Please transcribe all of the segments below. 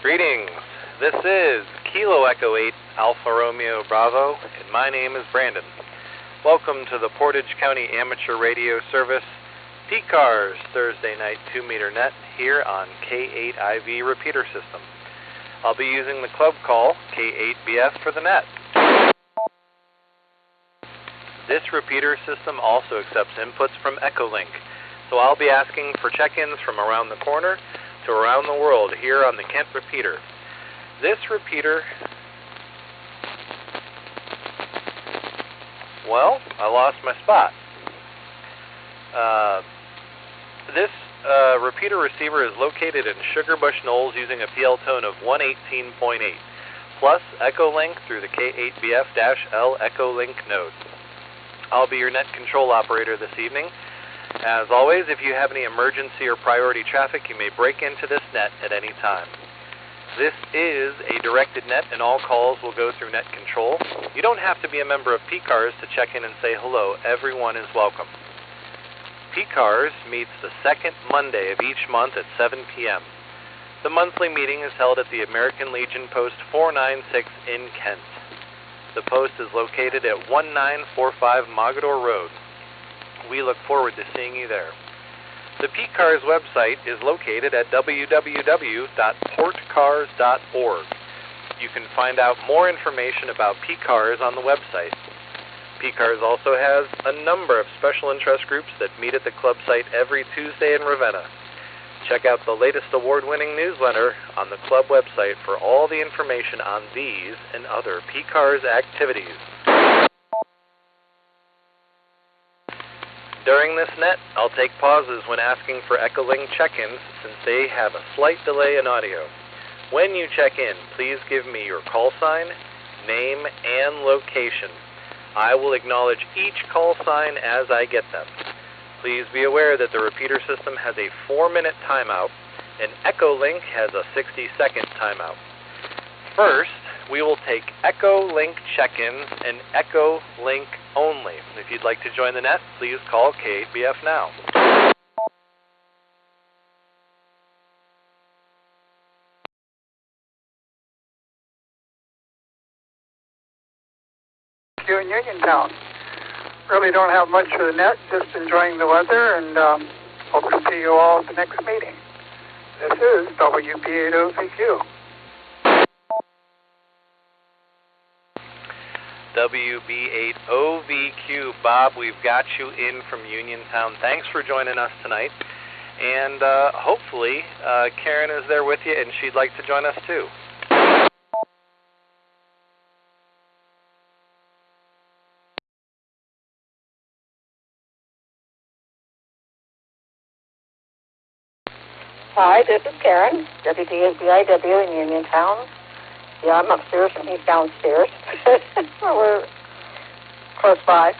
Greetings. This is Kilo Echo 8 Alpha Romeo Bravo, and my name is Brandon. Welcome to the Portage County Amateur Radio Service PCARS Thursday night 2-meter net here on K8IV repeater system. I'll be using the club call K8BF for the net. This repeater system also accepts inputs from Echolink, so I'll be asking for check-ins from around the corner to around the world here on the Kent repeater. This repeater, well, I lost my spot. This repeater receiver is located in Sugarbush Knolls using a PL tone of 118.8, plus Echolink through the K8BF-L Echolink node. I'll be your net control operator this evening. As always, if you have any emergency or priority traffic, you may break into this net at any time. This is a directed net, and all calls will go through net control. You don't have to be a member of PCARS to check in and say hello. Everyone is welcome. PCARS meets the second Monday of each month at 7 p.m. The monthly meeting is held at the American Legion Post 496 in Kent. The post is located at 1945 Mogador Road. We look forward to seeing you there. The PCARS website is located at www.portcars.org. You can find out more information about PCARS on the website. PCARS also has a number of special interest groups that meet at the club site every Tuesday in Ravenna. Check out the latest award-winning newsletter on the club website for all the information on these and other PCARS activities. During this net, I'll take pauses when asking for Echolink check-ins since they have a slight delay in audio. When you check in, please give me your call sign, name, and location. I will acknowledge each call sign as I get them. Please be aware that the repeater system has a 4-minute timeout, and Echolink has a 60-second timeout. First, we will take Echolink check-ins and Echolink only. If you'd like to join the net, please call K8BF now. You in Uniontown. Really don't have much for the net, just enjoying the weather, and hope to see you all at the next meeting. This is WB8OVQ. WB8OVQ. Bob, we've got you in from Uniontown. Thanks for joining us tonight. And hopefully Karen is there with you and she'd like to join us too. Hi, this is Karen, WDABIW in Uniontown. Yeah, I'm upstairs and he's downstairs. We're close by.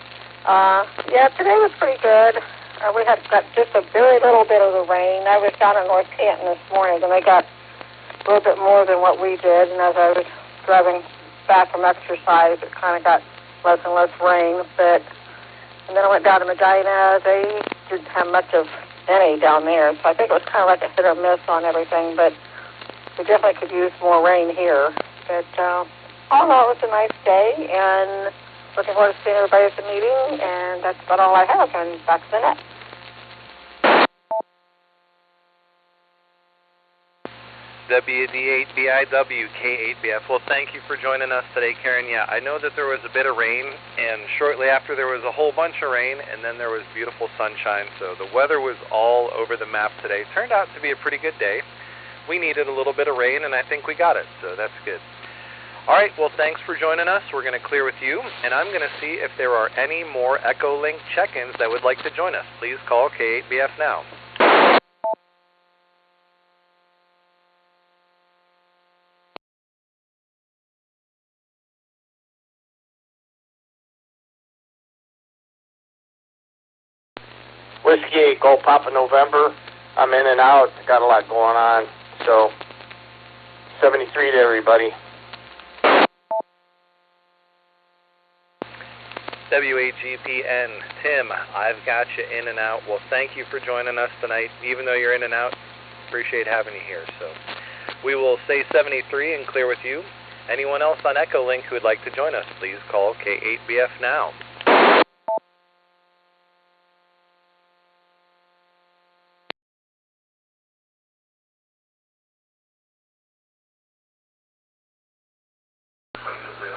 Yeah, today was pretty good. We got just a very little bit of the rain. I was down in North Canton this morning, and they got a little bit more than what we did. And as I was driving back from exercise, it kind of got less and less rain. And then I went down to Medina. They didn't have much of any down there, so I think it was kind of like a hit or miss on everything. But we definitely could use more rain here. But all in all, it was a nice day, and looking forward to seeing everybody at the meeting, and that's about all I have, and back to the net. WD8BIW, K8BF. Well, thank you for joining us today, Karen. Yeah, I know that there was a bit of rain, and shortly after there was a whole bunch of rain, and then there was beautiful sunshine, so the weather was all over the map today. Turned out to be a pretty good day. We needed a little bit of rain, and I think we got it, so that's good. All right, well, thanks for joining us. We're going to clear with you, and I'm going to see if there are any more Echolink check-ins that would like to join us. Please call K8BF now. Whiskey 8, Gold Papa November. I'm in and out. Got a lot going on. So, 73 to everybody. WAGPN, Tim, I've got you in and out. Well, thank you for joining us tonight. Even though you're in and out, appreciate having you here. So, We will say 73 and clear with you. Anyone else on Echolink who would like to join us, please call K8BF now.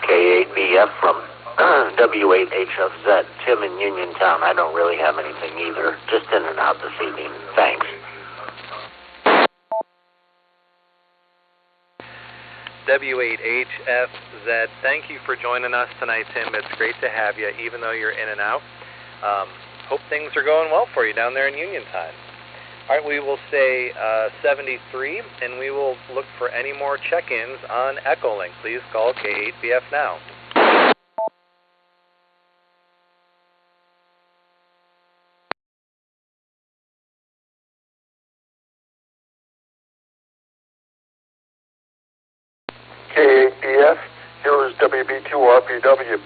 K8BF from W8HFZ, Tim in Uniontown. I don't really have anything either. Just in and out this evening. Thanks. W8HFZ, thank you for joining us tonight, Tim. It's great to have you, even though you're in and out. Hope things are going well for you down there in Uniontown. All right, we will say 73, and we will look for any more check-ins on Echolink. Please call K8BF now. K8BF, here is WB2RPW,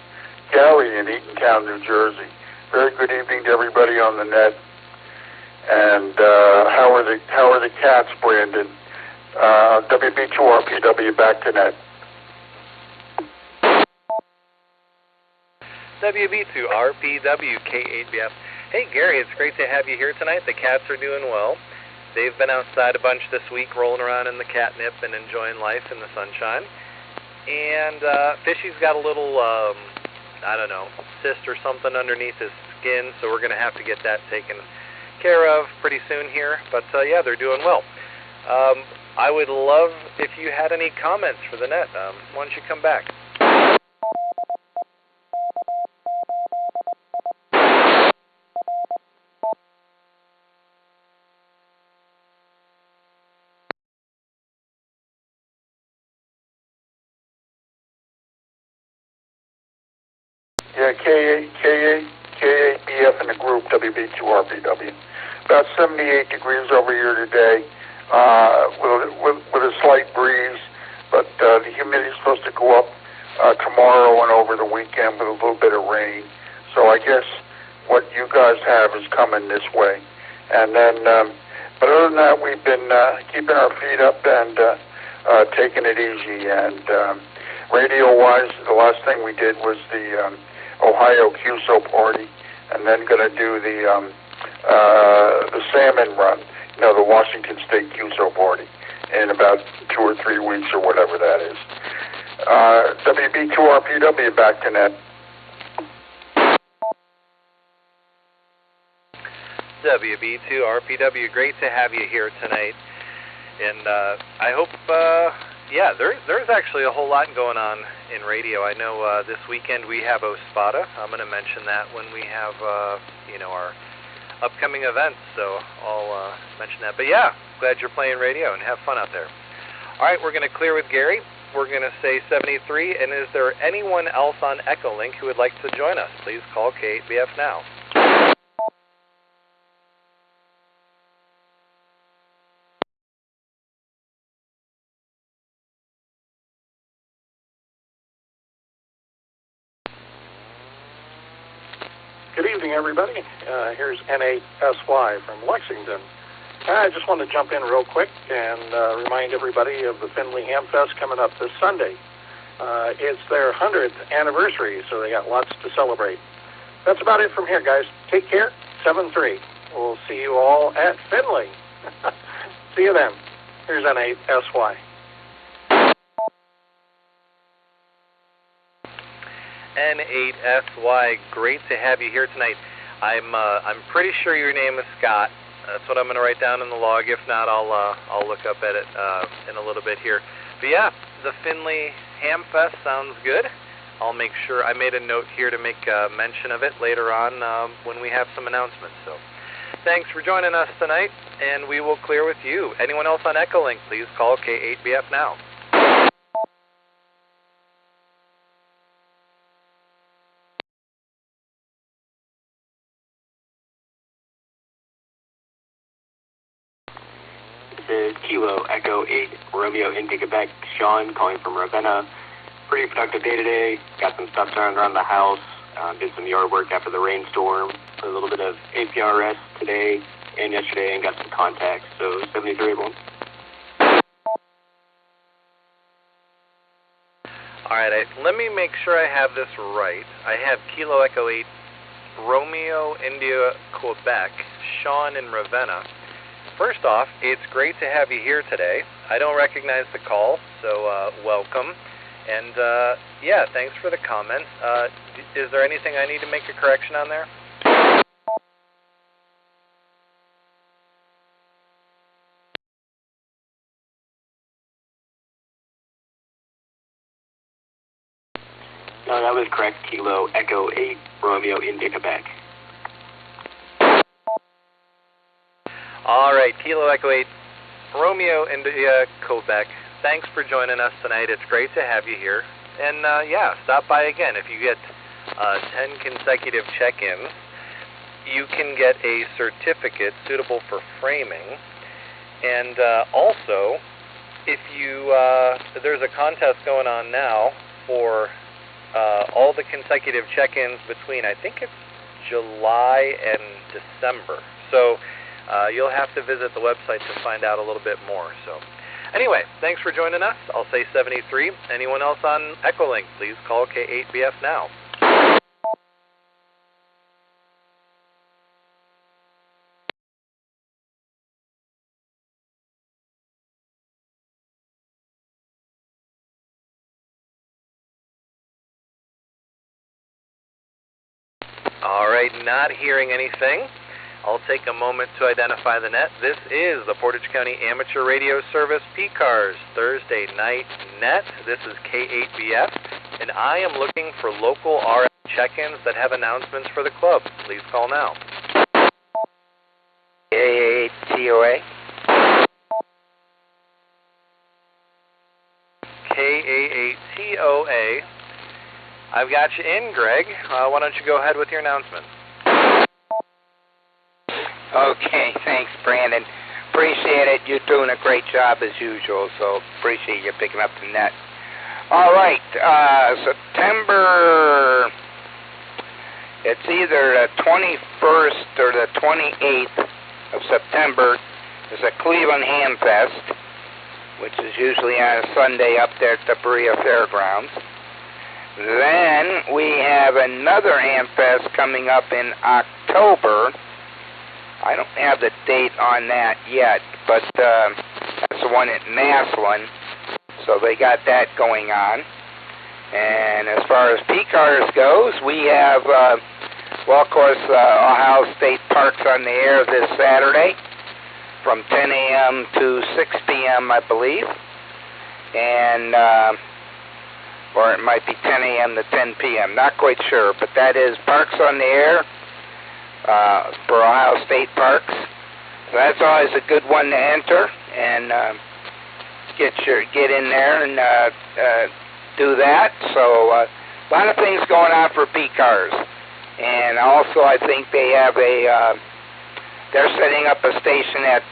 Gary in Eatontown, New Jersey. Very good evening to everybody on the net. And how are the cats, Brandon? WB2RPW, back to net. WB2RPW, K8BF. Hey, Gary, it's great to have you here tonight. The cats are doing well. They've been outside a bunch this week, rolling around in the catnip and enjoying life in the sunshine. And Fishy's got a little, I don't know, cyst or something underneath his skin, so we're going to have to get that taken care of pretty soon here. But yeah, they're doing well. I would love if you had any comments for the net. Why don't you come back? Yeah, K8BF in the group, WB2RPW. About 78 degrees over here today, with a slight breeze, but the humidity is supposed to go up tomorrow and over the weekend with a little bit of rain. So I guess what you guys have is coming this way. And then, but other than that, we've been keeping our feet up and taking it easy. And radio-wise, the last thing we did was the Ohio QSO party, and then going to do the salmon run, the Washington State QSO party, in about 2 or 3 weeks or whatever that is. WB2RPW, back to net. WB2RPW, great to have you here tonight. And I hope, yeah, there's actually a whole lot going on in radio. I know this weekend we have OSPADA. I'm going to mention that when we have, our upcoming events. So I'll mention that. But yeah, glad you're playing radio and have fun out there. All right, we're going to clear with Gary. We're going to say 73. And is there anyone else on Echolink who would like to join us? Please call K8BF now. Good evening, everybody. Here's N8SY from Lexington. I just want to jump in real quick and remind everybody of the Findlay Hamfest coming up this Sunday. It's their 100th anniversary, so they got lots to celebrate. That's about it from here, guys. Take care. 7-3. We'll see you all at Findlay. See you then. Here's N8SY. N8SY, great to have you here tonight. I'm pretty sure your name is Scott. That's what I'm going to write down in the log. If not, I'll look up at it in a little bit here. But yeah, the Findlay Hamfest sounds good. I'll make sure I made a note here to make mention of it later on when we have some announcements. So thanks for joining us tonight, and we will clear with you. Anyone else on Echolink, please call K8BF now. This is Kilo Echo 8 Romeo India Quebec. Sean calling from Ravenna. Pretty productive day today. Got some stuff done around the house. Did some yard work after the rainstorm. A little bit of PCARS today and yesterday, and got some contacts. So 73 everyone. All right, let me make sure I have this right. I have Kilo Echo 8, Romeo India Quebec, Sean in Ravenna. First off, it's great to have you here today. I don't recognize the call, so welcome. And yeah, thanks for the comment. Is there anything I need to make a correction on there? No, that was correct. Kilo Echo 8, Romeo India Quebec. All right, Kilo Echo 8, Romeo India Quebec. Thanks for joining us tonight. It's great to have you here. And yeah, stop by again. If you get 10 consecutive check-ins, you can get a certificate suitable for framing. And also, if you there's a contest going on now for all the consecutive check-ins between, I think it's July and December. So you'll have to visit the website to find out a little bit more. So anyway, thanks for joining us. I'll say 73. Anyone else on Echolink, please call K8BF now. All right, not hearing anything. I'll take a moment to identify the net. This is the Portage County Amateur Radio Service PCARS Thursday Night Net. This is K8BF, and I am looking for local RF check-ins that have announcements for the club. Please call now. K8TOA. K8TOA. I've got you in, Greg. Why don't you go ahead with your announcement? Okay, thanks, Brandon. Appreciate it. You're doing a great job as usual, so appreciate you picking up the net. All right, September, it's either the 21st or the 28th of September is a Cleveland Ham Fest, which is usually on a Sunday up there at the Berea Fairgrounds. Then we have another Ham Fest coming up in October. I don't have the date on that yet, but that's the one at Maslin, so they got that going on. And as far as PCARS goes, we have, well, of course, Ohio State Parks on the air this Saturday from 10 a.m. to 6 p.m., I believe. And, or it might be 10 a.m. to 10 p.m., not quite sure, but that is Parks on the Air for Ohio State Parks. So that's always a good one to enter and get in there and do that. So a lot of things going on for PCARS. And also I think they have they're setting up a station at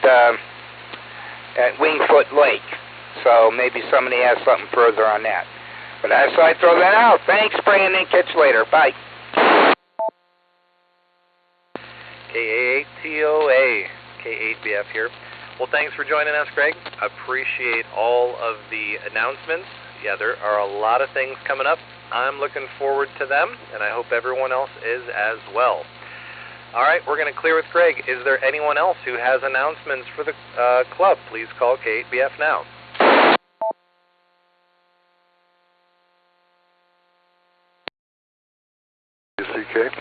Wingfoot Lake. So maybe somebody has something further on that. But so I throw that out. Thanks, Brandon. Catch you later. Bye. K8TOA, K8BF here. Well, thanks for joining us, Greg. Appreciate all of the announcements. Yeah, there are a lot of things coming up. I'm looking forward to them, and I hope everyone else is as well. All right, we're going to clear with Greg. Is there anyone else who has announcements for the club? Please call K8BF now. CK.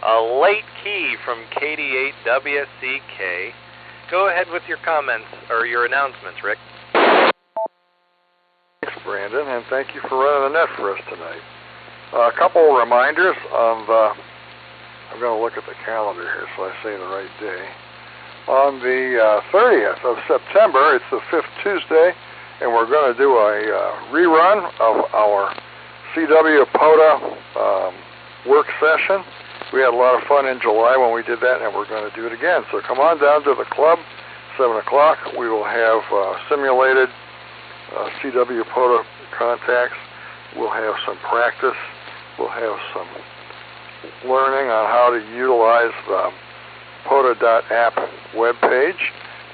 A late key from KD8WCK. Go ahead with your comments or your announcements, Rick. Thanks, Brandon, and thank you for running the net for us tonight. A couple of reminders of, I'm going to look at the calendar here so I say the right day. On the 30th of September, it's the 5th Tuesday, and we're going to do a rerun of our CW POTA work session. We had a lot of fun in July when we did that, and we're going to do it again. So come on down to the club, 7 o'clock. We will have simulated CW POTA contacts. We'll have some practice. We'll have some learning on how to utilize the POTA.app webpage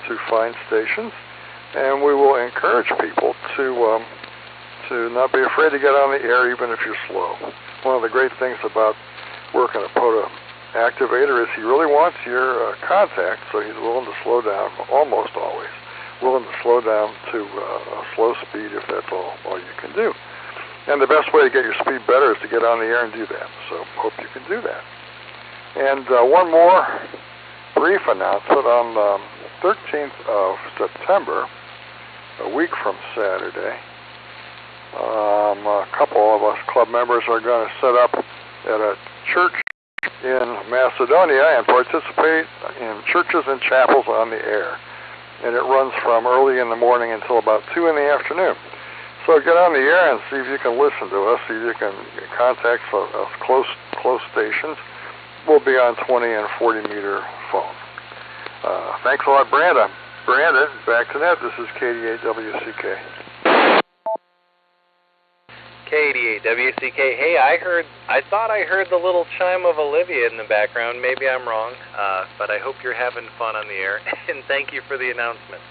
to find stations. And we will encourage people to to not be afraid to get on the air even if you're slow. One of the great things about working a POTA activator is he really wants your contact, so he's willing to slow down, almost always, willing to slow down to a slow speed if that's all you can do. And the best way to get your speed better is to get on the air and do that. So hope you can do that. And one more brief announcement. On the 13th of September, a week from Saturday, a couple of us club members are going to set up at a church in Macedonia and participate in churches and chapels on the air. And it runs from early in the morning until about 2 in the afternoon. So get on the air and see if you can listen to us, see if you can contact us close stations. We'll be on 20 and 40 meter phone. Thanks a lot, Brandon. Brandon, back to net. This is K8WCK. K88WCK. Hey, I thought I heard the little chime of Olivia in the background. Maybe I'm wrong, but I hope you're having fun on the air, and thank you for the announcement.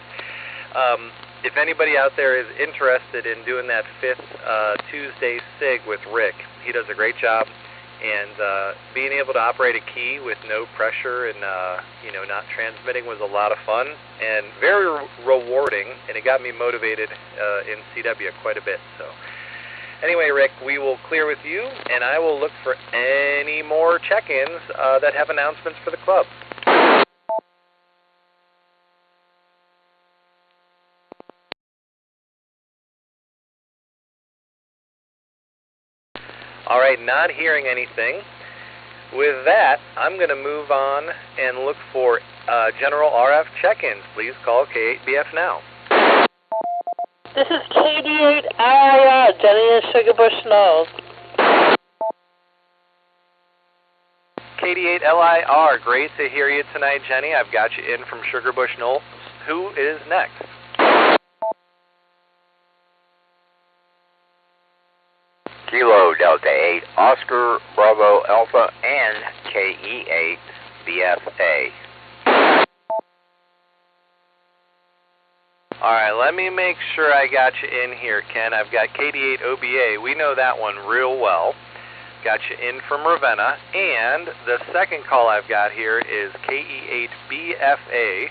If anybody out there is interested in doing that 5th Tuesday SIG with Rick, he does a great job, and being able to operate a key with no pressure and not transmitting was a lot of fun and very rewarding, and it got me motivated in CW quite a bit. So. Anyway, Rick, we will clear with you, and I will look for any more check-ins that have announcements for the club. All right, not hearing anything. With that, I'm going to move on and look for general RF check-ins. Please call K8BF now. This is KD8LIR, Jenny in Sugarbush Knolls. KD8LIR, great to hear you tonight, Jenny. I've got you in from Sugarbush Knolls. Who is next? Kilo Delta 8, Oscar Bravo Alpha, and K8BFA. All right, let me make sure I got you in here, Ken. I've got KD8OBA. We know that one real well. Got you in from Ravenna. And the second call I've got here is KE8BFA.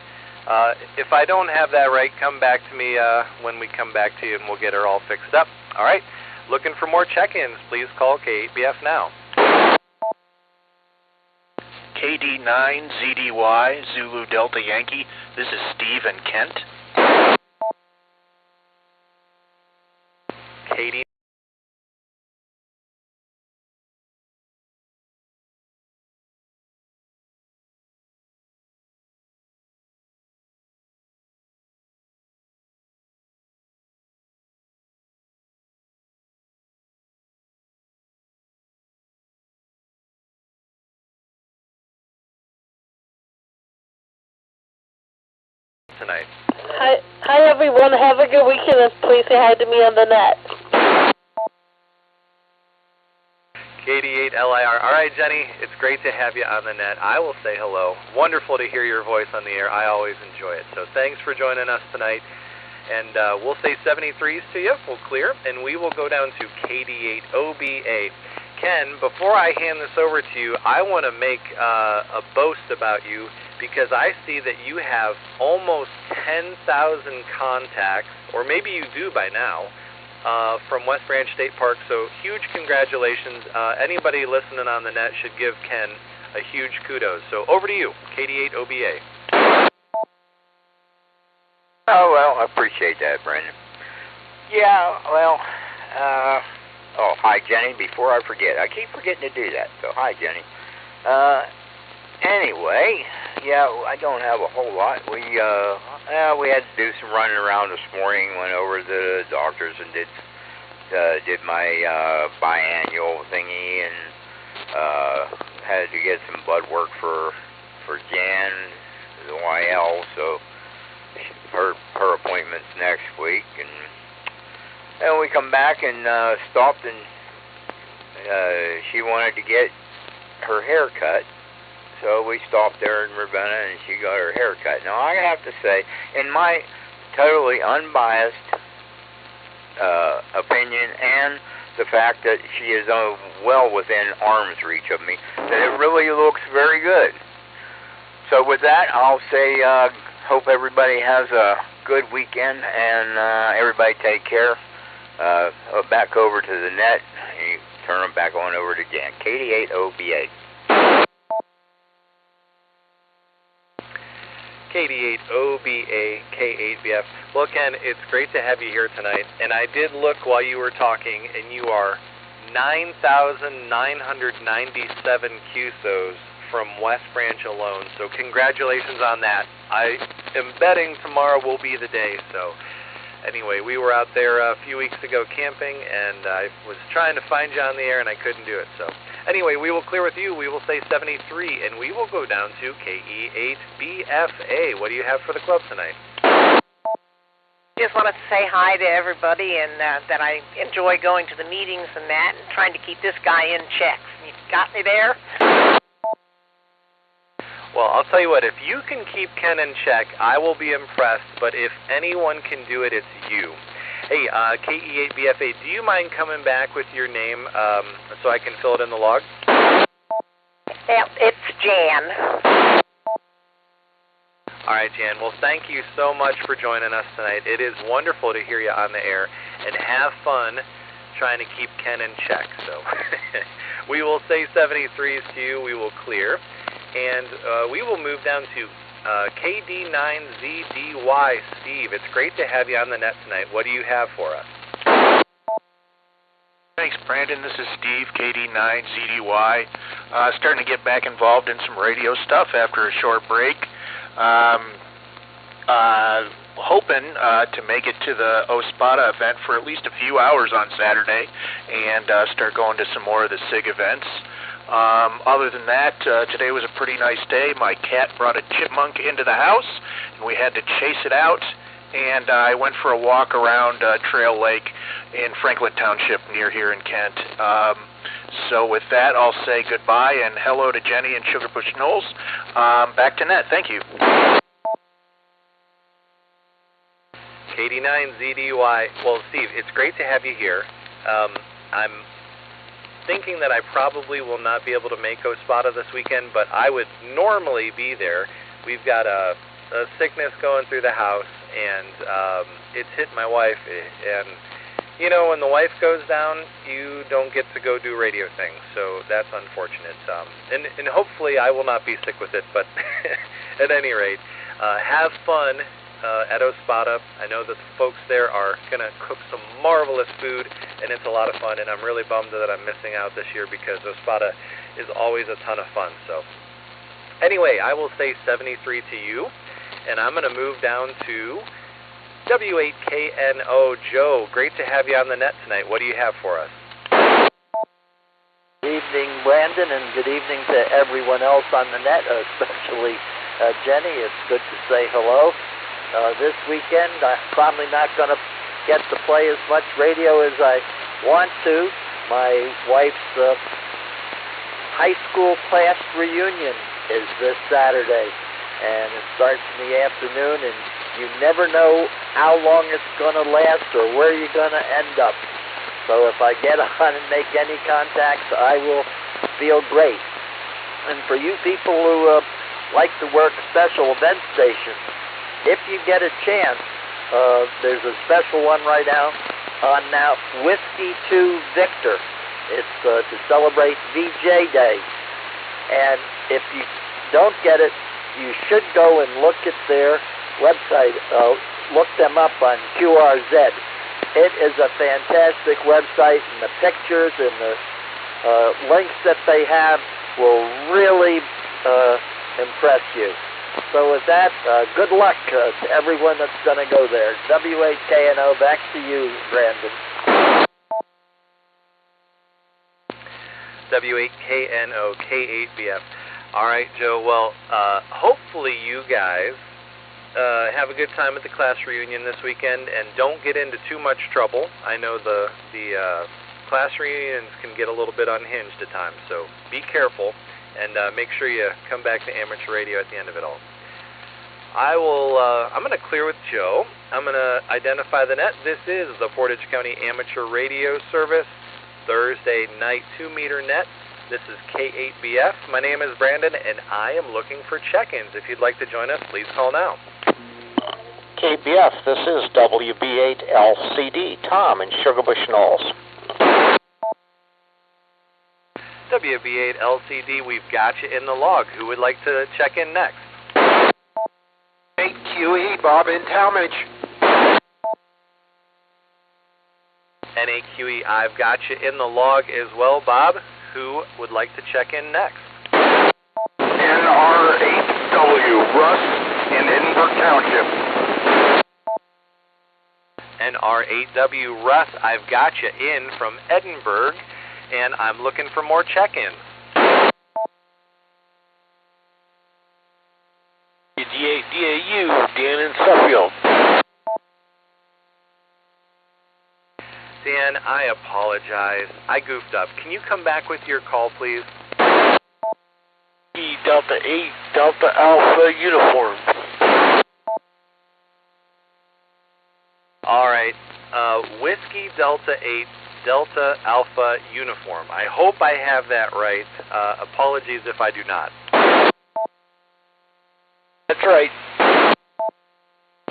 If I don't have that right, come back to me when we come back to you, and we'll get her all fixed up. All right, looking for more check-ins. Please call K8BF now. KD9ZDY, Zulu Delta Yankee. This is Steve in Kent. KD. Tonight. Hi everyone, have a good weekend and please say hi to me on the net. KD8LIR. All right, Jenny, it's great to have you on the net. I will say hello. Wonderful to hear your voice on the air. I always enjoy it. So thanks for joining us tonight. And we'll say 73s to you. We'll clear. And we will go down to KD8OBA. Ken, before I hand this over to you, I want to make a boast about you, because I see that you have almost 10,000 contacts, or maybe you do by now, from West Branch State Park. So huge congratulations. Anybody listening on the net should give Ken a huge kudos. So over to you, KD8OBA. Oh, well, I appreciate that, Brendan. Yeah, well, oh, hi, Jenny, before I forget. I keep forgetting to do that, so hi, Jenny. Anyway, yeah, I don't have a whole lot. We had to do some running around this morning, went over to the doctors and did my biannual thingy, and had to get some blood work for Jan, the YL, so her appointment's next week, and we come back and stopped, and she wanted to get her hair cut. So we stopped there in Ravenna, and she got her hair cut. Now, I have to say, in my totally unbiased opinion and the fact that she is well within arm's reach of me, that it really looks very good. So with that, I'll say hope everybody has a good weekend, and everybody take care. Back over to the net. You turn them back on over to Jan. KD8OBA. KD8OBA, K8BF. Well, Ken, it's great to have you here tonight. And I did look while you were talking, and you are 9,997 QSOs from West Branch alone. So congratulations on that. I am betting tomorrow will be the day. So anyway, we were out there a few weeks ago camping, and I was trying to find you on the air, and I couldn't do it. So anyway, we will clear with you. We will say 73, and we will go down to KE8BFA. What do you have for the club tonight? Just wanted to say hi to everybody, and that I enjoy going to the meetings and that, and trying to keep this guy in check. You got me there? Well, I'll tell you what, if you can keep Ken in check, I will be impressed, but if anyone can do it, it's you. Hey, KE8BFA, do you mind coming back with your name so I can fill it in the log? Yeah, it's Jan. All right, Jan. Well, thank you so much for joining us tonight. It is wonderful to hear you on the air, and have fun trying to keep Ken in check. So we will say 73s to you. We will clear. And we will move down to KD9ZDY. Steve, it's great to have you on the net tonight. What do you have for us? Thanks, Brandon. This is Steve, KD9ZDY. Starting to get back involved in some radio stuff after a short break. Hoping to make it to the OSPADA event for at least a few hours on Saturday and start going to some more of the SIG events. Other than that, today was a pretty nice day. My cat brought a chipmunk into the house, and we had to chase it out, and I went for a walk around Trail Lake in Franklin Township near here in Kent. So with that, I'll say goodbye and hello to Jenny and Sugarbush Knolls. Back to net. Thank you. KD9ZDY. Well, Steve, it's great to have you here. I'm thinking that I probably will not be able to make OSPADA this weekend, but I would normally be there. We've got a sickness going through the house, and it's hit my wife. And, you know, when the wife goes down, you don't get to go do radio things, so that's unfortunate. And hopefully I will not be sick with it, but at any rate, have fun at OSPADA. I know that the folks there are going to cook some marvelous food, and it's a lot of fun, and I'm really bummed that I'm missing out this year because OSPADA is always a ton of fun. So anyway, I will say 73 to you, and I'm going to move down to W8KNO. Joe, great to have you on the net tonight. What do you have for us? Good evening, Brandon, and good evening to everyone else on the net, especially Jenny. It's good to say hello. This weekend, I'm probably not going to get to play as much radio as I want to. My wife's high school class reunion is this Saturday, and it starts in the afternoon, and you never know how long it's going to last or where you're going to end up. So if I get on and make any contacts, I will feel great. And for you people who like to work special event stations, if you get a chance, there's a special one right now on Whiskey 2 Victor. It's to celebrate VJ Day. And if you don't get it, you should go and look at their website. Look them up on QRZ. It is a fantastic website, and the pictures and the links that they have will really impress you. So with that, good luck to everyone that's going to go there. W8KNO, back to you, Brandon. W8KNO, K8BF. All right, Joe. Well, hopefully you guys have a good time at the class reunion this weekend, and don't get into too much trouble. I know the class reunions can get a little bit unhinged at times, so be careful. And make sure you come back to amateur radio at the end of it all. I'm going to clear with Joe. I'm going to identify the net. This is the Portage County Amateur Radio Service, Thursday night 2-meter net. This is K8BF. My name is Brandon, and I am looking for check-ins. If you'd like to join us, please call now. KBF, this is WB8LCD, Tom in Sugarbush Knolls. WB8LCD, we've got you in the log. Who would like to check in next? 8QE, Bob in Talmadge. NAQE, I've got you in the log as well, Bob. Who would like to check in next? NR8W, Russ in Edinburgh Township. NR8W, Russ, I've got you in from Edinburgh, and I'm looking for more check-ins. DAU, Dan in Suffield. Dan, I apologize. I goofed up. Can you come back with your call, please? Delta 8, Delta Alpha Uniform. All right. Whiskey Delta 8, Delta Alpha Uniform. I hope I have that right. Apologies if I do not. That's right.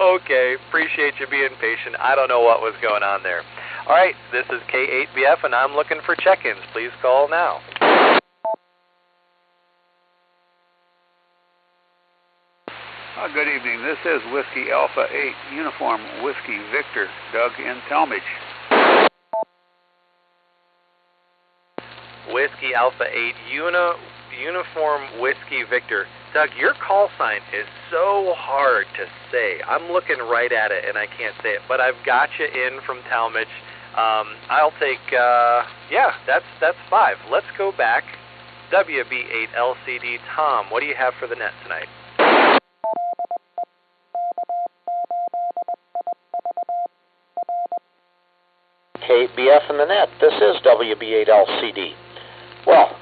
Okay, appreciate you being patient. I don't know what was going on there. All right, this is K8BF, and I'm looking for check-ins. Please call now. Good evening. This is Whiskey Alpha 8, Uniform Whiskey Victor, Doug in Talmadge. Whiskey Alpha 8, Uniform Whiskey Victor. Doug, your call sign is so hard to say. I'm looking right at it, and I can't say it, but I've got you in from Talmadge. I'll take, that's 5. Let's go back. WB8LCD, Tom, what do you have for the net tonight? K8BF in the net. This is WB8LCD. Well,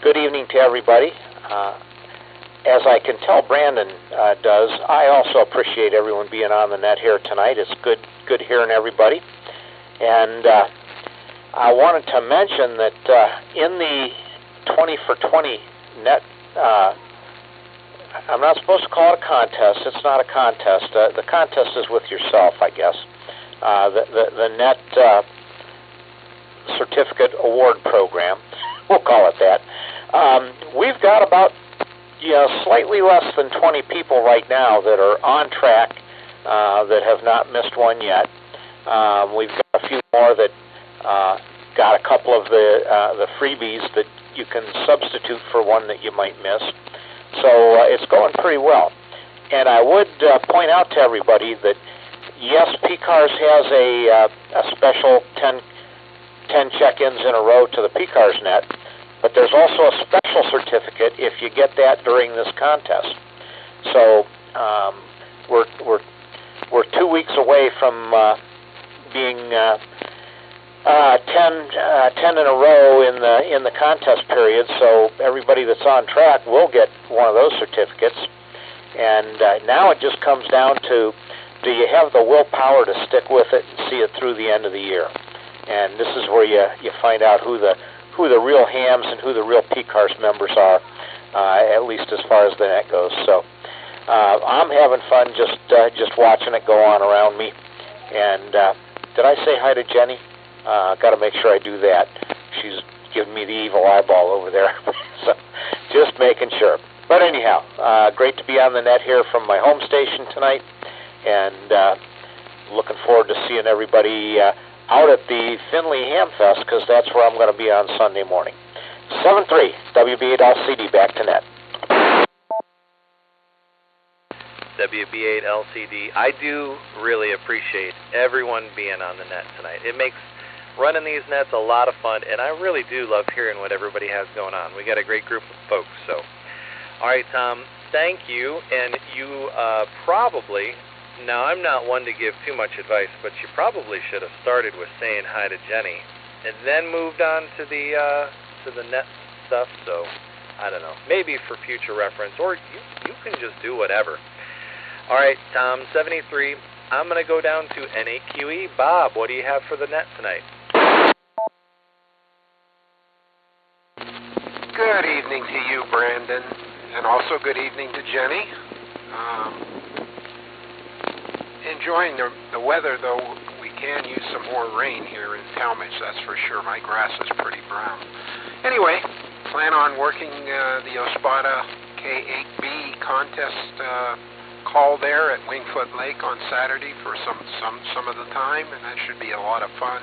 good evening to everybody. As I can tell Brandon does, I also appreciate everyone being on the net here tonight. It's good hearing everybody. And I wanted to mention that in the 20 for 20 net, I'm not supposed to call it a contest. It's not a contest. The contest is with yourself, I guess. The net certificate award program, we'll call it that. We've got about slightly less than 20 people right now that are on track that have not missed one yet. We've got a few more that got a couple of the freebies that you can substitute for one that you might miss. So it's going pretty well. And I would point out to everybody that yes, PCARS has a special 10 check-ins in a row to the PCARS net, but there's also a special certificate if you get that during this contest. So we're 2 weeks away from being 10 in a row in the contest period. So everybody that's on track will get one of those certificates. And now it just comes down to, do you have the willpower to stick with it and see it through the end of the year? And this is where you find out who the real hams and who the real PCARS members are, at least as far as the net goes. So I'm having fun just watching it go on around me. And did I say hi to Jenny? Got to make sure I do that. She's giving me the evil eyeball over there. So just making sure. But anyhow, great to be on the net here from my home station tonight. And looking forward to seeing everybody out at the Findlay Ham Fest, because that's where I'm going to be on Sunday morning. 7-3, WB8LCD, back to net. WB8LCD, I do really appreciate everyone being on the net tonight. It makes running these nets a lot of fun, and I really do love hearing what everybody has going on. We got a great group of folks. So, all right, Tom, thank you. And you probably... Now, I'm not one to give too much advice, but you probably should have started with saying hi to Jenny and then moved on to the net stuff. So, I don't know. Maybe for future reference, or you can just do whatever. All right, Tom, 73. I'm going to go down to NAQE. Bob, what do you have for the net tonight? Good evening to you, Brandon, and also good evening to Jenny. Enjoying the weather, though. We can use some more rain here in Talmadge, that's for sure. My grass is pretty brown. Anyway, plan on working the OSPADA K8B contest call there at Wingfoot Lake on Saturday for some of the time, and that should be a lot of fun.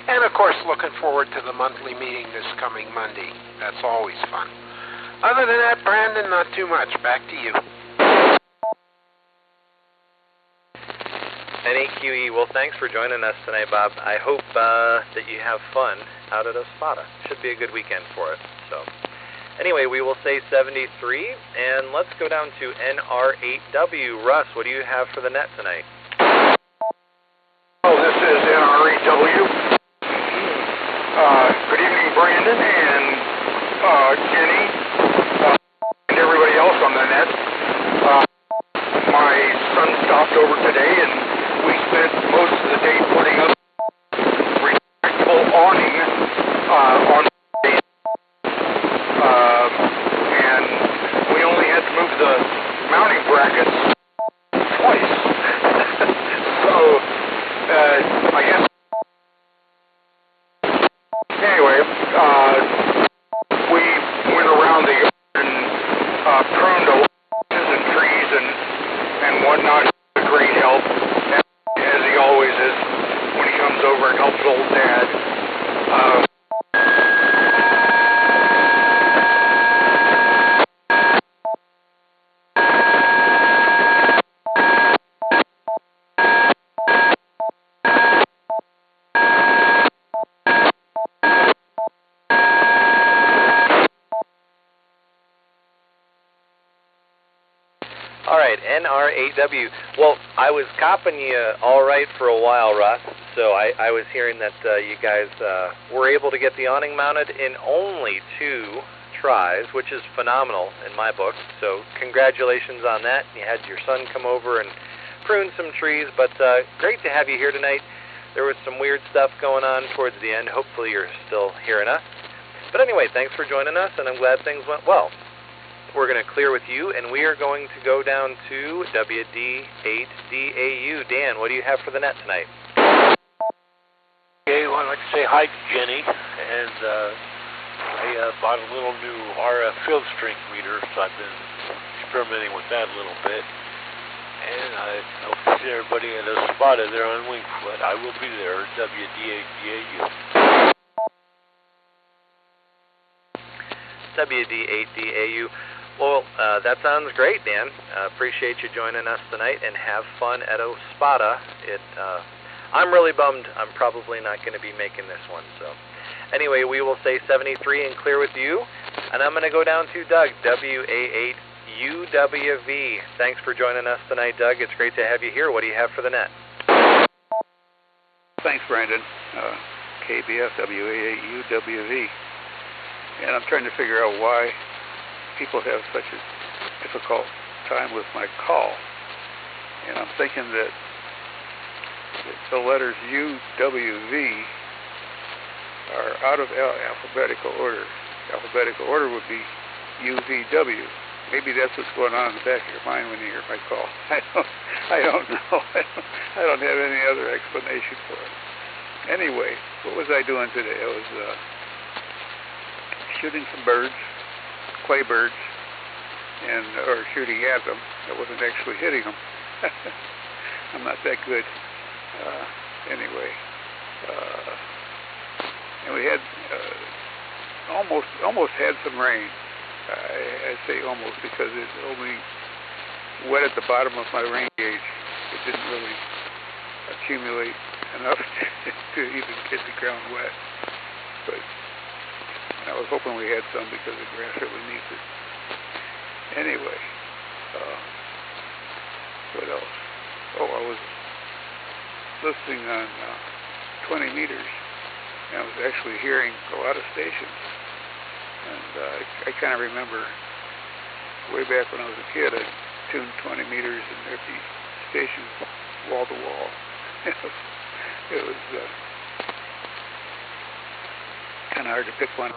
And of course, looking forward to the monthly meeting this coming Monday. That's always fun. Other than that, Brandon, not too much. Back to you. NAQE, well, thanks for joining us tonight, Bob. I hope that you have fun out at OSPADA. Should be a good weekend for it. So, anyway, we will say 73, and let's go down to NR8W. Russ, what do you have for the net tonight? Oh, this is NR8W. Good evening, Brandon and Jenny and everybody else on the net. My son stopped over today, and we spent most of the day putting up retractable awning on the day. And we only had to move the mounting brackets twice. So, I guess. Anyway, we went around the yard and pruned a lot of trees and whatnot. A great help, as he always is when he comes over and helps old Dad. All right, NR8W. Well, I was copping you all right for a while, Russ. So I was hearing that you guys were able to get the awning mounted in only 2 tries, which is phenomenal in my book. So congratulations on that. You had your son come over and prune some trees, but great to have you here tonight. There was some weird stuff going on towards the end. Hopefully you're still hearing us. But anyway, thanks for joining us, and I'm glad things went well. We're going to clear with you, and we are going to go down to WD8DAU. Dan, what do you have for the net tonight? Okay, well, I'd like to say hi to Jenny, and I bought a little new RF field strength meter, so I've been experimenting with that a little bit. And I hope to see everybody at OSPADA there on Wingfoot. I will be there, WD8DAU. WD8DAU. Well, that sounds great, Dan. Appreciate you joining us tonight, and have fun at OSPADA. I'm really bummed I'm probably not going to be making this one. So, anyway, we will say 73 and clear with you. And I'm going to go down to Doug, WA8UWV. Thanks for joining us tonight, Doug. It's great to have you here. What do you have for the net? Thanks, Brandon. KBF WA8UWV. And I'm trying to figure out why people have such a difficult time with my call. And I'm thinking that the letters U, W, V are out of alphabetical order. Alphabetical order would be U, V, W. Maybe that's what's going on in the back of your mind when you hear my call. I don't know. I don't have any other explanation for it. Anyway, what was I doing today? I was shooting some birds, clay birds, or shooting at them. I wasn't actually hitting them. I'm not that good. Anyway, and we had almost had some rain. I say almost because it only wet at the bottom of my rain gauge. It didn't really accumulate enough to even get the ground wet. But I was hoping we had some because the grass really needs it. Anyway, what else? Oh, I was listening on 20 meters, and I was actually hearing a lot of stations. And I kind of remember way back when I was a kid, I'd tuned 20 meters, and there'd be stations wall to wall. It was kind of hard to pick one.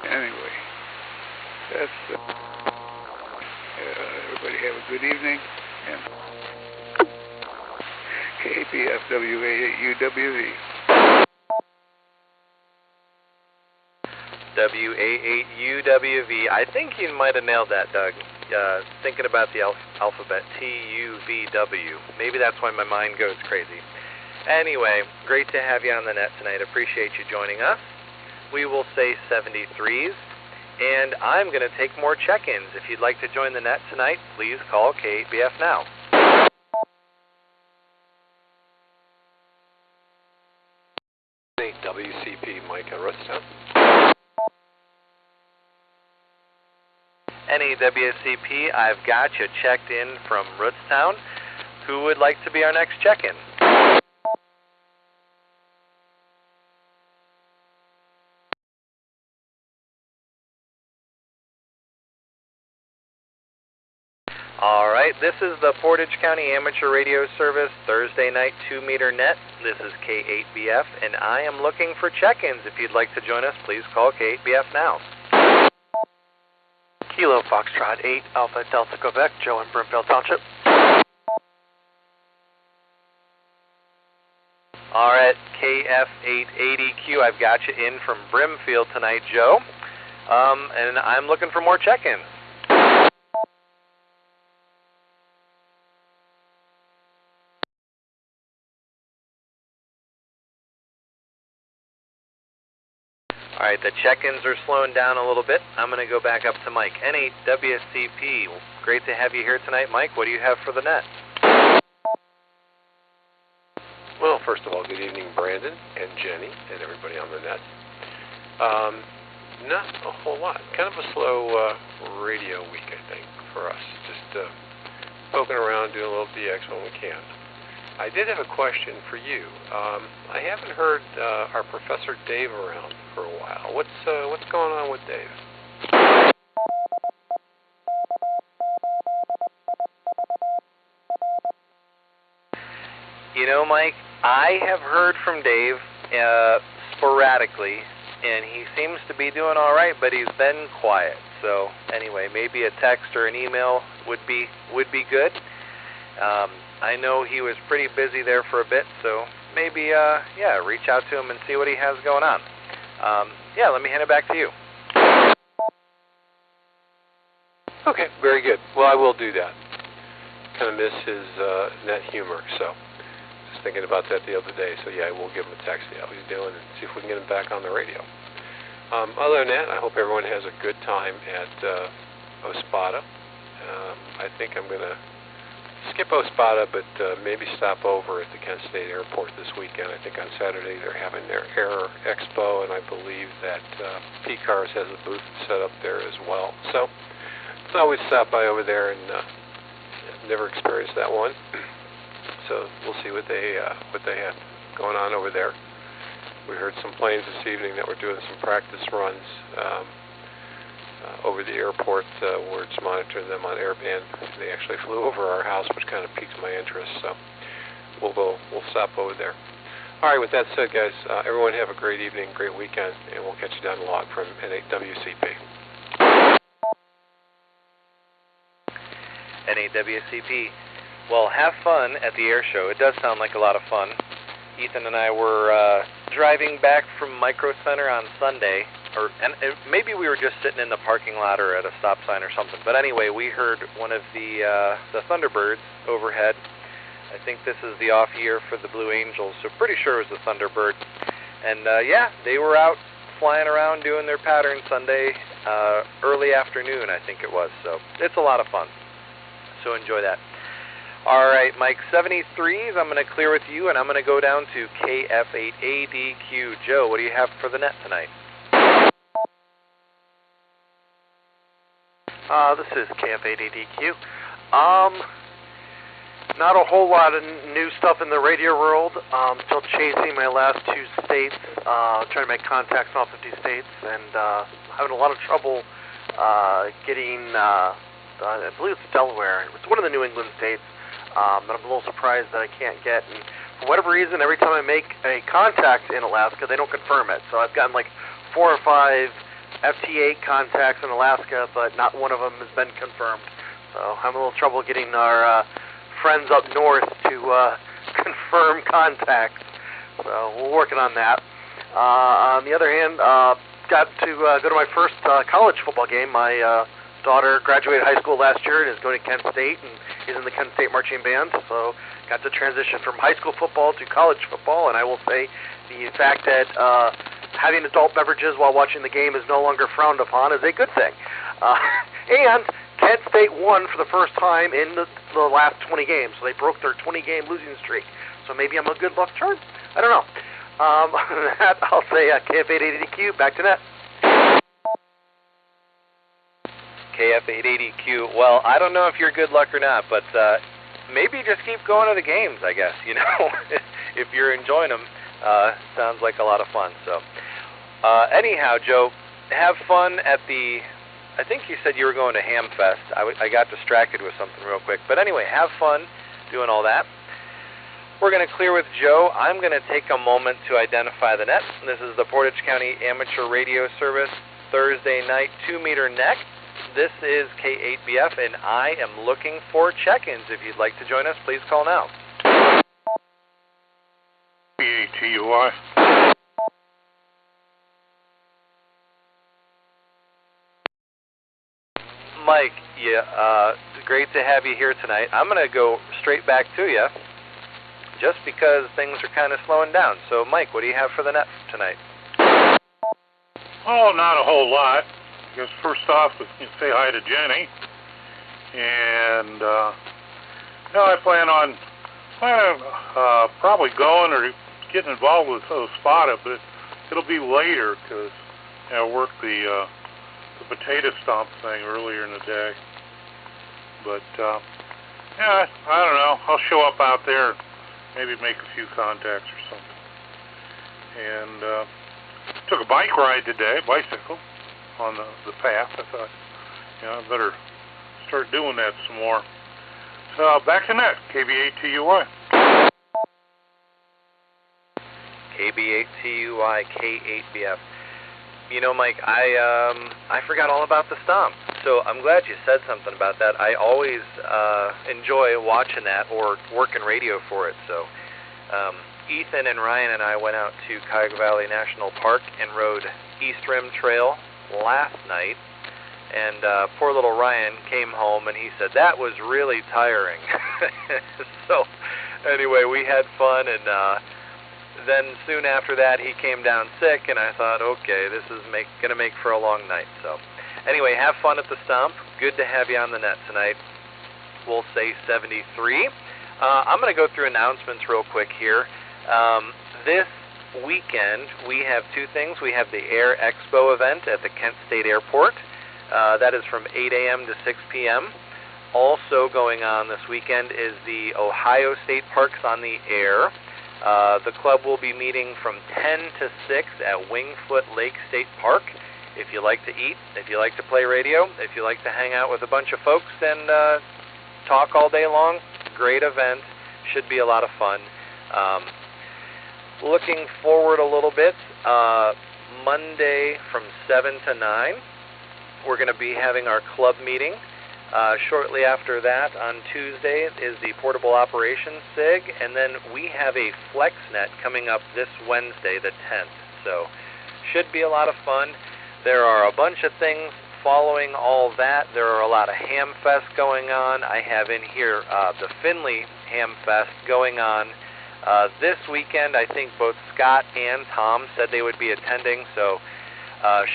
Anyway, that's everybody have a good evening, and K8BF WA8UWV. WA8UWV. I think you might have nailed that, Doug. Thinking about the alphabet, TUVW. Maybe that's why my mind goes crazy. Anyway, great to have you on the net tonight. Appreciate you joining us. We will say 73s, and I'm going to take more check-ins. If you'd like to join the net tonight, please call K8BF now. WCP, Mike at Rootstown. NAWCP, I've got you checked in from Rootstown. Who would like to be our next check-in? All right, this is the Portage County Amateur Radio Service Thursday night 2-meter net. This is K8BF, and I am looking for check-ins. If you'd like to join us, please call K8BF now. Kilo Foxtrot 8 Alpha Delta Quebec, Joe in Brimfield Township. All right, KF880Q, I've got you in from Brimfield tonight, Joe. And I'm looking for more check-ins. All right, the check-ins are slowing down a little bit. I'm going to go back up to Mike. N8WCP, great to have you here tonight, Mike. What do you have for the net? Well, first of all, good evening, Brandon and Jenny and everybody on the net. Not a whole lot. Kind of a slow radio week, I think, for us. Just poking around, doing a little DX when we can. I did have a question for you. I haven't heard our Professor Dave around for a while. What's going on with Dave? You know, Mike, I have heard from Dave sporadically, and he seems to be doing all right, but he's been quiet. So anyway, maybe a text or an email would be good. I know he was pretty busy there for a bit, so maybe, reach out to him and see what he has going on. Let me hand it back to you. Okay, very good. Well, I will do that. Kind of miss his net humor, so just thinking about that the other day. So yeah, I will give him a text, see how he's doing, and see if we can get him back on the radio. Other than that, I hope everyone has a good time at Ospada. I think I'm going to skip Ospada, but maybe stop over at the Kent State Airport this weekend. I think on Saturday they're having their Air Expo, and I believe that PCARS has a booth set up there as well. So I always stop by over there, and never experienced that one. So we'll see what they have going on over there. We heard some planes this evening that were doing some practice runs over the airport. We're just monitoring them on airband. They actually flew over our house, which kind of piqued my interest. So we'll stop over there. All right. With that said, guys, everyone have a great evening, great weekend, and we'll catch you down the log from N8WCP. N8WCP. Well, have fun at the air show. It does sound like a lot of fun. Ethan and I were driving back from Micro Center on Sunday, and maybe we were just sitting in the parking lot or at a stop sign or something. But anyway, we heard one of the Thunderbirds overhead. I think this is the off year for the Blue Angels, so pretty sure it was the Thunderbird. And they were out flying around doing their pattern Sunday, early afternoon, I think it was. So it's a lot of fun. So enjoy that. All right, Mike, 73s, I'm going to clear with you, and I'm going to go down to KF8ADQ. Joe, what do you have for the net tonight? This is KF8ADQ. Not a whole lot of new stuff in the radio world. Still chasing my last two states, trying to make contacts in all 50 states, and having a lot of trouble getting I believe it's Delaware. It's one of the New England states that I'm a little surprised that I can't get. And for whatever reason, every time I make a contact in Alaska, they don't confirm it. So I've gotten like 4 or 5 FT8 contacts in Alaska, but not one of them has been confirmed. So I'm a little trouble getting our friends up north to confirm contacts. So we're working on that. On the other hand, got to go to my first college football game. My daughter graduated high school last year and is going to Kent State and is in the Kent State marching band. So got to transition from high school football to college football. And I will say the fact that having adult beverages while watching the game is no longer frowned upon is a good thing. And Kent State won for the first time in the last 20 games. So they broke their 20-game losing streak. So maybe I'm a good luck charm. I don't know. That, I'll say KF880Q, back to net. KF880Q, well, I don't know if you're good luck or not, but maybe just keep going to the games, I guess, you know. If you're enjoying them, sounds like a lot of fun. So, anyhow, Joe, have fun at the, I think you said you were going to Hamfest. I got distracted with something real quick. But anyway, have fun doing all that. We're going to clear with Joe. I'm going to take a moment to identify the net. This is the Portage County Amateur Radio Service Thursday night 2-meter net. This is K8BF, and I am looking for check-ins. If you'd like to join us, please call now. PATUI. Mike, yeah, great to have you here tonight. I'm going to go straight back to you, just because things are kind of slowing down. So, Mike, what do you have for the net tonight? Oh, not a whole lot. I guess first off, we can say hi to Jenny. And, I plan on probably going or getting involved with Spada, but it'll be later because I worked the potato stomp thing earlier in the day. But, I don't know. I'll show up out there, maybe make a few contacts or something. And took a bike ride today, bicycle, on the path. I thought, I better start doing that some more. So back to net, KB8TUI. KB8TUI, K8BF. You know, Mike, I forgot all about the stomp. So I'm glad you said something about that. I always enjoy watching that or working radio for it. So Ethan and Ryan and I went out to Cuyahoga Valley National Park and rode East Rim Trail last night. And poor little Ryan came home and he said, that was really tiring. So anyway, we had fun, and then soon after that he came down sick, and I thought, okay, this is going to make for a long night. So anyway, have fun at the stump. Good to have you on the net tonight. We'll say 73. I'm going to go through announcements real quick here. This weekend we have two things. We have the Air Expo event at the Kent State Airport. That is from 8 a.m. to 6 p.m. Also going on this weekend is the Ohio State Parks on the Air. The club will be meeting from 10 to 6 at Wingfoot Lake State Park. If you like to eat, if you like to play radio, if you like to hang out with a bunch of folks and talk all day long, great event. Should be a lot of fun. Looking forward a little bit, Monday from 7 to 9, we're going to be having our club meeting. Shortly after that, on Tuesday, is the Portable Operations SIG, and then we have a FlexNet coming up this Wednesday, the 10th. So, should be a lot of fun. There are a bunch of things following all that. There are a lot of Hamfest going on. I have in here the Findlay Hamfest going on. This weekend, I think both Scott and Tom said they would be attending, so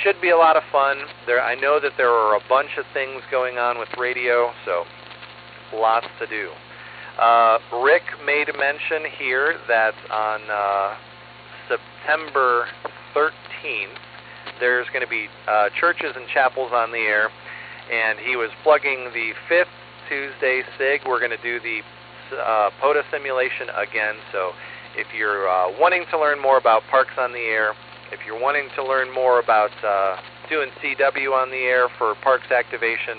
should be a lot of fun. I know that there are a bunch of things going on with radio, so lots to do. Rick made mention here that on September 13th, there's going to be churches and chapels on the air, and he was plugging the 5th Tuesday SIG. We're going to do the POTA simulation again, so if you're wanting to learn more about Parks on the Air, if you're wanting to learn more about doing CW on the air for Parks activation,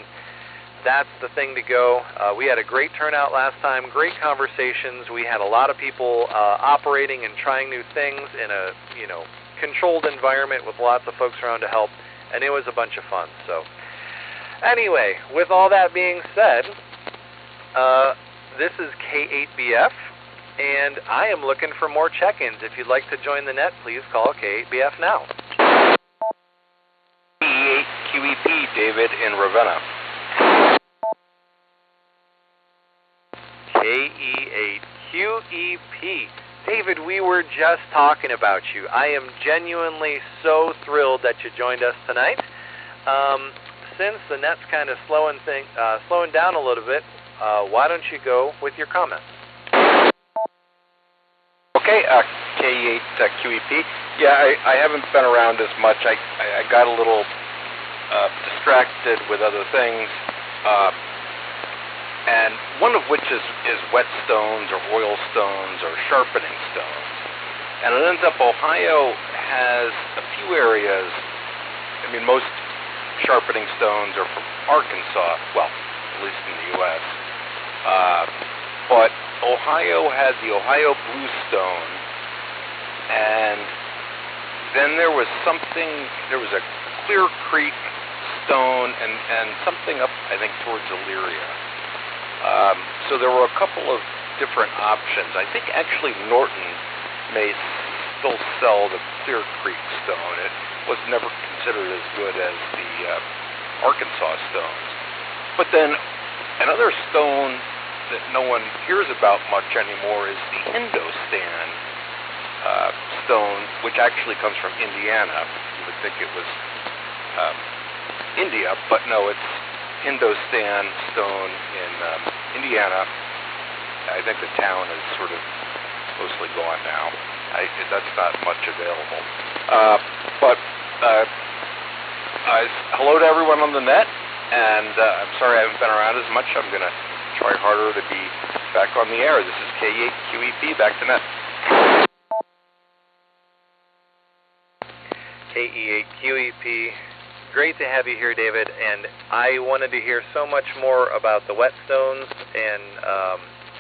that's the thing to go. We had a great turnout last time, great conversations. We had a lot of people operating and trying new things in a controlled environment with lots of folks around to help, and it was a bunch of fun. So anyway, with all that being said, this is K8BF, and I am looking for more check-ins. If you'd like to join the net, please call K8BF now. K8QEP, David in Ravenna. K8QEP. David, we were just talking about you. I am genuinely so thrilled that you joined us tonight. Since the net's kind of slowing down a little bit, why don't you go with your comments? Okay, K8QEP. Yeah, I haven't been around as much. I got a little distracted with other things, and one of which is whetstones or oil stones or sharpening stones. And it ends up Ohio has a few areas. I mean, most sharpening stones are from Arkansas, well, at least in the U.S. But Ohio had the Ohio Bluestone, and then there was a Clear Creek stone and something up, I think, towards Elyria. So there were a couple of different options. I think actually Norton may still sell the Clear Creek stone. It was never considered as good as the Arkansas stones. But then another stone that no one hears about much anymore is the Hindostan stone, which actually comes from Indiana. You would think it was India, but no, it's Hindostan stone in Indiana. I think the town is sort of mostly gone now. That's not much available. Hello to everyone on the net, and I'm sorry I haven't been around as much. I'm going to try harder to be back on the air. This is K8QEP, back to net. K8QEP. Great to have you here, David, and I wanted to hear so much more about the whetstones, and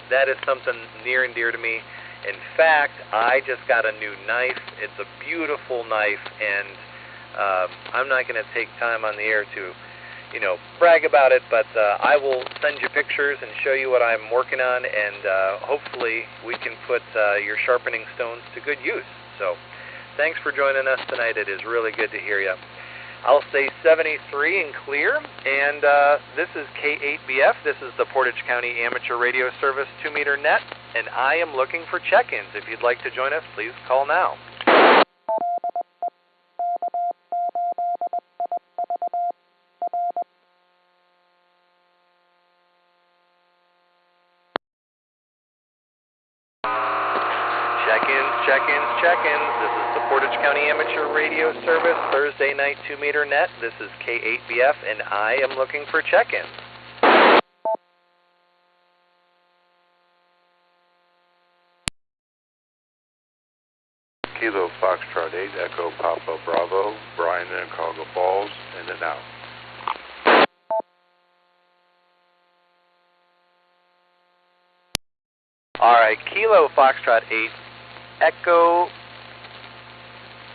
that is something near and dear to me. In fact, I just got a new knife. It's a beautiful knife, and I'm not going to take time on the air to, brag about it, but I will send you pictures and show you what I'm working on, and hopefully we can put your sharpening stones to good use. So thanks for joining us tonight. It is really good to hear you. I'll say 73 and clear, and this is K8BF. This is the Portage County Amateur Radio Service 2-meter net, and I am looking for check-ins. If you'd like to join us, please call now. Check-ins. This is the Portage County Amateur Radio Service Thursday night 2-meter net. This is K8BF, and I am looking for check-ins. Kilo Foxtrot 8, Echo Papa Bravo, Brian in Chicago Falls, in and out. All right, Kilo Foxtrot 8, Echo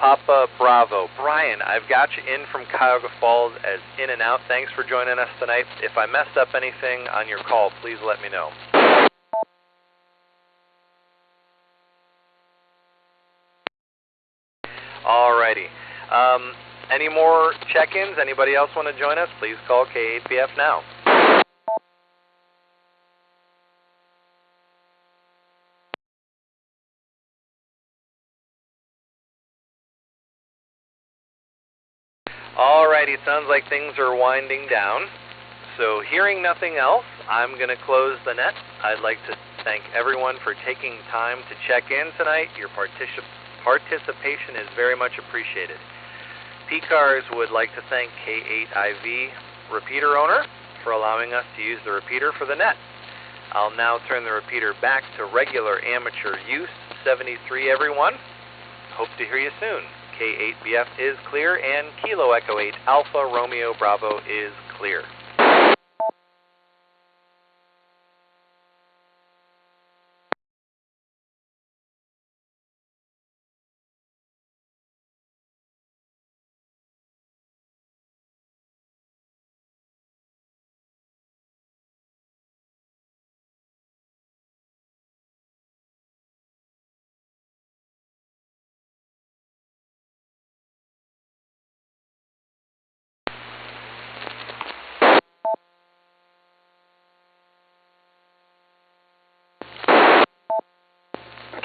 Papa Bravo. Brian, I've got you in from Cuyahoga Falls as in and out. Thanks for joining us tonight. If I messed up anything on your call, please let me know. All righty. Any more check-ins? Anybody else want to join us? Please call K8BF now. Alrighty, sounds like things are winding down. So hearing nothing else, I'm going to close the net. I'd like to thank everyone for taking time to check in tonight. Your participation is very much appreciated. PCARS would like to thank K8IV repeater owner for allowing us to use the repeater for the net. I'll now turn the repeater back to regular amateur use. 73 everyone. Hope to hear you soon. K8BF is clear, and Kilo Echo 8 Alpha Romeo Bravo is clear.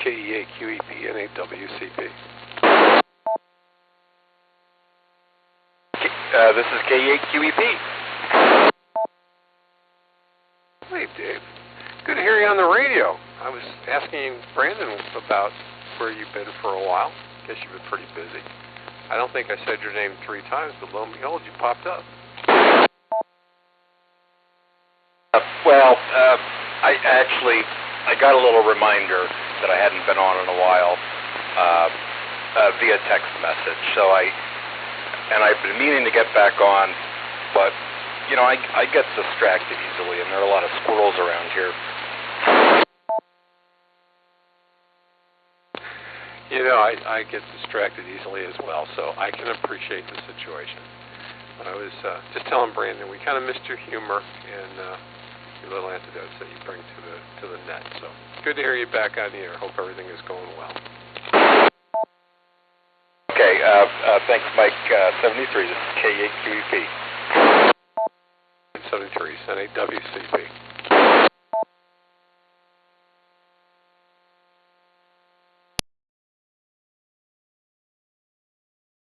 K8QEP NAWCP. This is K8QEP. Hey, Dave. Good to hear you on the radio. I was asking Brandon about where you've been for a while. Guess you've been pretty busy. I don't think I said your name 3 times, but lo and behold, you popped up. I got a little reminder that I hadn't been on in a while via text message. So I've been meaning to get back on, but I get distracted easily, and there are a lot of squirrels around here. I get distracted easily as well, so I can appreciate the situation. I was just telling Brandon we kind of missed your humor and your little anecdotes that you bring to the net. So good to hear you back on the air. Hope everything is going well. Okay, thanks, Mike. 73. This is K8QEP. 73, NAWCP.